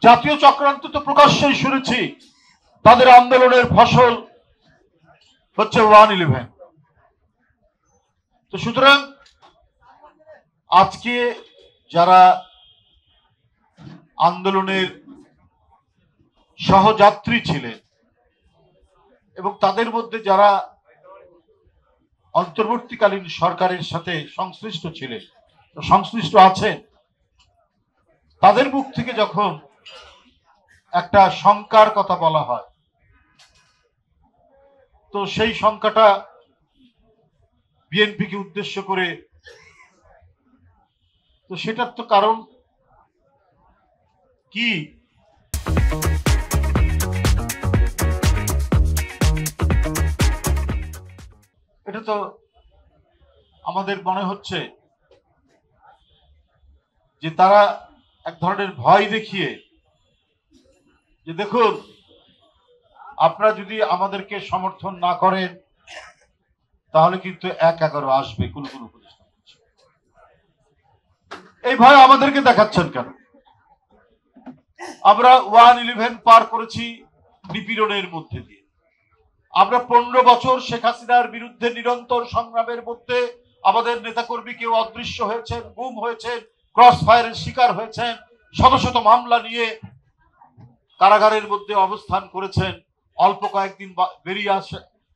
জাতীয় চক্রান্ত তো প্রকাশ্যেই শুনেছি, তাদের আন্দোলনের ফসল হচ্ছে 111। তো সুতরাং আজকে যারা আন্দোলনের সহযাত্রী ছিলেন এবং তাদের মধ্যে যারা অন্তর্বর্তীকালীন সরকারের সাথে সংশ্লিষ্ট ছিলেন, সংশ্লিষ্ট আছেন, তাদের মুখ থেকে যখন একটা শঙ্কার কথা বলা হয়, তো সেই শঙ্কাটা বিএনপিকে উদ্দেশ্য করে, তো সেটার তো কারণ কি? এটা তো আমাদের মনে হচ্ছে যে তারা এক ধরনের ভয় দেখিয়ে, যে দেখুন আপনারা যদি আমাদেরকে সমর্থন না করেন তাহলে কিন্তু 1-11 আসবে, কোন কোন উপদেষ্টা এই ভয় আমাদেরকে দেখাচ্ছেন কেন? আমরা 111 পার করেছি নিপীড়নের মধ্যে দিয়ে। আমরা 15 বছর শেখ হাসিনার বিরুদ্ধে নিরন্তর সংগ্রামের মধ্যে আমাদের নেতাকর্মী কেউ অদৃশ্য হয়েছেন, গুম হয়েছেন, ক্রস ফায়ারের শিকার হয়েছেন, শত শত মামলা নিয়ে কারাগারের মধ্যে অবস্থান করেছেন। অল্প কয়েকদিন বেরিয়ে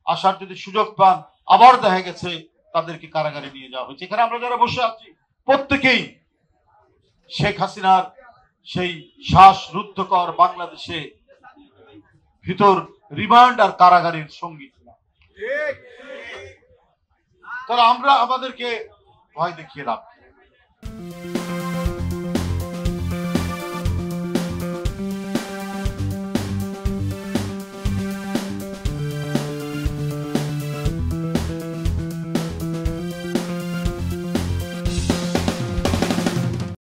আসার যদি সুযোগ পান, আবার দেখা গেছে তাদেরকে কারাগারে নিয়ে যাওয়া হয়েছে। এখানে আমরা যারা বসে আছি প্রত্যেকেই শেখ হাসিনার সেই শ্বাসরুদ্ধকর বাংলাদেশে ভিতর রিমান্ড আর কারাগারের সঙ্গী ছিলাম। তাহলে আমরা আমাদেরকে ভয় দেখিয়ে লাভ।